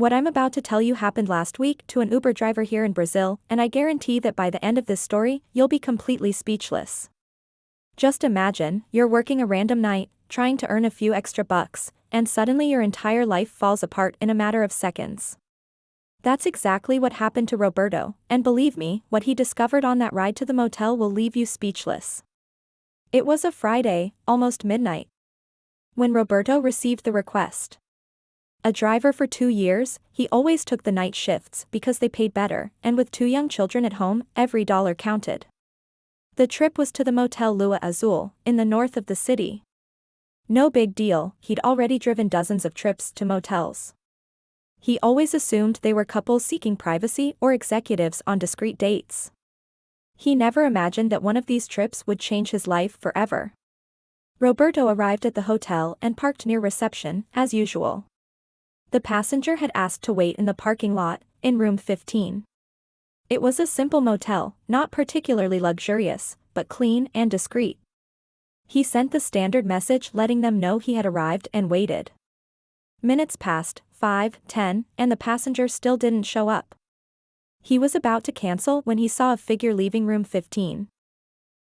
What I'm about to tell you happened last week to an Uber driver here in Brazil, and I guarantee that by the end of this story, you'll be completely speechless. Just imagine, you're working a random night, trying to earn a few extra bucks, and suddenly your entire life falls apart in a matter of seconds. That's exactly what happened to Roberto, and believe me, what he discovered on that ride to the motel will leave you speechless. It was a Friday, almost midnight, when Roberto received the request. A driver for 2 years, he always took the night shifts because they paid better, and with 2 young children at home, every dollar counted. The trip was to the Motel Lua Azul, in the north of the city. No big deal, he'd already driven dozens of trips to motels. He always assumed they were couples seeking privacy or executives on discreet dates. He never imagined that one of these trips would change his life forever. Roberto arrived at the hotel and parked near reception, as usual. The passenger had asked to wait in the parking lot, in room 15. It was a simple motel, not particularly luxurious, but clean and discreet. He sent the standard message letting them know he had arrived and waited. Minutes passed, 5, 10, and the passenger still didn't show up. He was about to cancel when he saw a figure leaving room 15.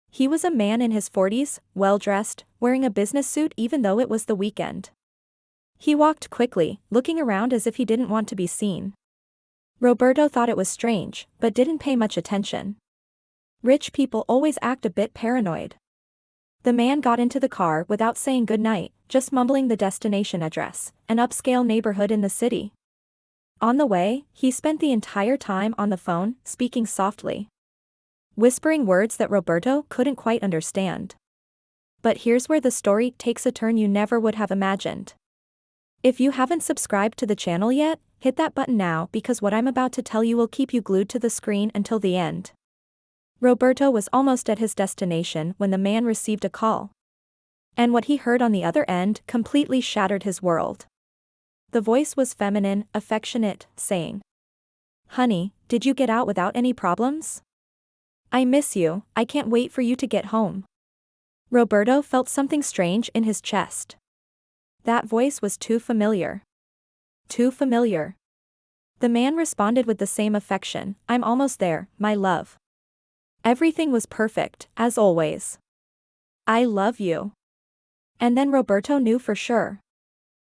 He was a man in his 40s, well-dressed, wearing a business suit even though it was the weekend. He walked quickly, looking around as if he didn't want to be seen. Roberto thought it was strange, but didn't pay much attention. Rich people always act a bit paranoid. The man got into the car without saying goodnight, just mumbling the destination address, an upscale neighborhood in the city. On the way, he spent the entire time on the phone, speaking softly, whispering words that Roberto couldn't quite understand. But here's where the story takes a turn you never would have imagined. If you haven't subscribed to the channel yet, hit that button now because what I'm about to tell you will keep you glued to the screen until the end. Roberto was almost at his destination when the man received a call. And what he heard on the other end completely shattered his world. The voice was feminine, affectionate, saying, "Honey, did you get out without any problems? I miss you, I can't wait for you to get home." Roberto felt something strange in his chest. That voice was too familiar. Too familiar. The man responded with the same affection, "I'm almost there, my love. Everything was perfect, as always. I love you." And then Roberto knew for sure.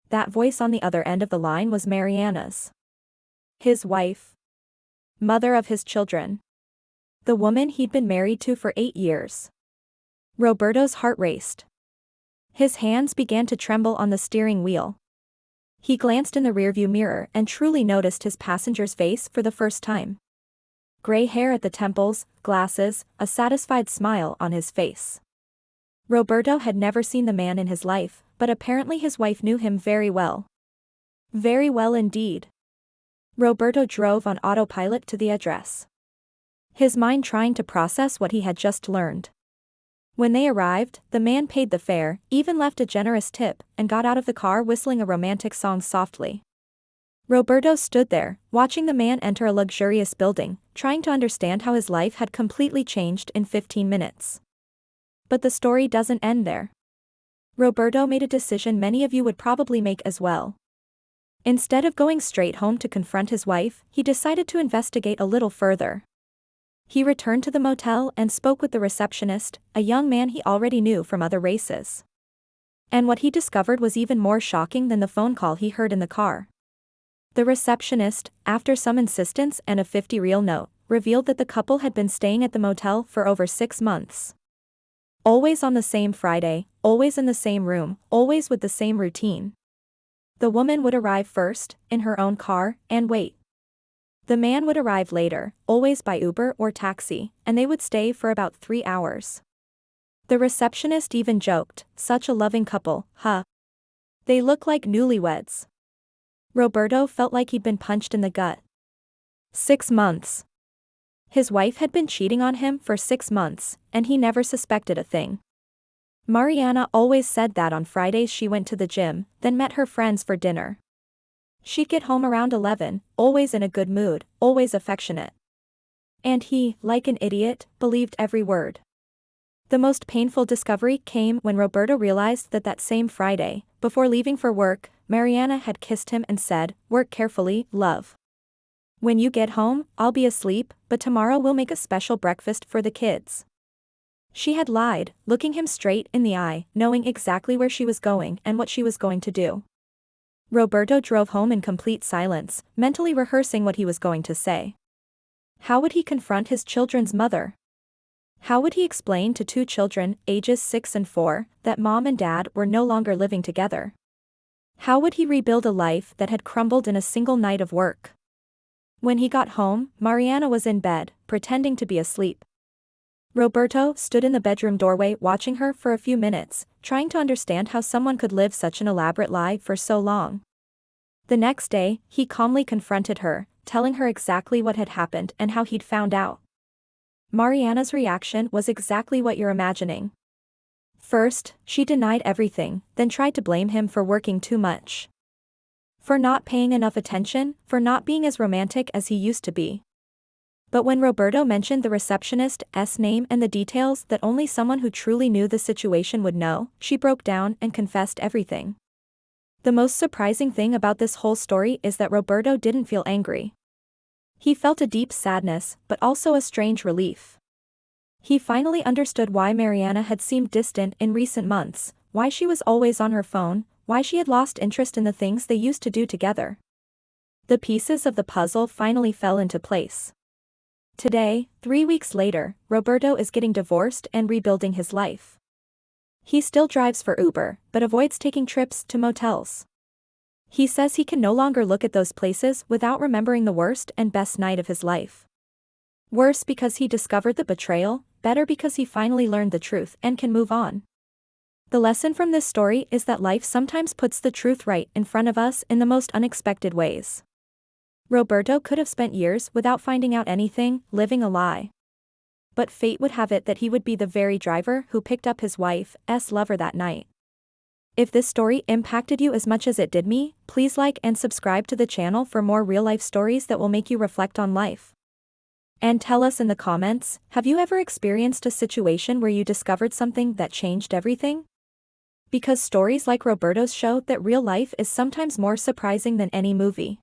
That voice on the other end of the line was Mariana's. His wife. Mother of his children. The woman he'd been married to for 8 years. Roberto's heart raced. His hands began to tremble on the steering wheel. He glanced in the rearview mirror and truly noticed his passenger's face for the first time. Gray hair at the temples, glasses, a satisfied smile on his face. Roberto had never seen the man in his life, but apparently his wife knew him very well. Very well indeed. Roberto drove on autopilot to the address, his mind trying to process what he had just learned. When they arrived, the man paid the fare, even left a generous tip, and got out of the car whistling a romantic song softly. Roberto stood there, watching the man enter a luxurious building, trying to understand how his life had completely changed in 15 minutes. But the story doesn't end there. Roberto made a decision many of you would probably make as well. Instead of going straight home to confront his wife, he decided to investigate a little further. He returned to the motel and spoke with the receptionist, a young man he already knew from other races. And what he discovered was even more shocking than the phone call he heard in the car. The receptionist, after some insistence and a 50 real note, revealed that the couple had been staying at the motel for over 6 months. Always on the same Friday, always in the same room, always with the same routine. The woman would arrive first, in her own car, and wait. The man would arrive later, always by Uber or taxi, and they would stay for about 3 hours. The receptionist even joked, "Such a loving couple, huh? They look like newlyweds." Roberto felt like he'd been punched in the gut. 6 months. His wife had been cheating on him for 6 months, and he never suspected a thing. Mariana always said that on Fridays she went to the gym, then met her friends for dinner. She'd get home around 11, always in a good mood, always affectionate. And he, like an idiot, believed every word. The most painful discovery came when Roberto realized that same Friday, before leaving for work, Mariana had kissed him and said, "Work carefully, love. When you get home, I'll be asleep, but tomorrow we'll make a special breakfast for the kids." She had lied, looking him straight in the eye, knowing exactly where she was going and what she was going to do. Roberto drove home in complete silence, mentally rehearsing what he was going to say. How would he confront his children's mother? How would he explain to two children, ages 6 and 4, that mom and dad were no longer living together? How would he rebuild a life that had crumbled in a single night of work? When he got home, Mariana was in bed, pretending to be asleep. Roberto stood in the bedroom doorway watching her for a few minutes, trying to understand how someone could live such an elaborate lie for so long. The next day, he calmly confronted her, telling her exactly what had happened and how he'd found out. Mariana's reaction was exactly what you're imagining. First, she denied everything, then tried to blame him for working too much. For not paying enough attention, for not being as romantic as he used to be. But when Roberto mentioned the receptionist's name and the details that only someone who truly knew the situation would know, she broke down and confessed everything. The most surprising thing about this whole story is that Roberto didn't feel angry. He felt a deep sadness, but also a strange relief. He finally understood why Mariana had seemed distant in recent months, why she was always on her phone, why she had lost interest in the things they used to do together. The pieces of the puzzle finally fell into place. Today, 3 weeks later, Roberto is getting divorced and rebuilding his life. He still drives for Uber, but avoids taking trips to motels. He says he can no longer look at those places without remembering the worst and best night of his life. Worse because he discovered the betrayal, better because he finally learned the truth and can move on. The lesson from this story is that life sometimes puts the truth right in front of us in the most unexpected ways. Roberto could have spent years without finding out anything, living a lie. But fate would have it that he would be the very driver who picked up his wife's lover that night. If this story impacted you as much as it did me, please like and subscribe to the channel for more real-life stories that will make you reflect on life. And tell us in the comments, have you ever experienced a situation where you discovered something that changed everything? Because stories like Roberto's show that real life is sometimes more surprising than any movie.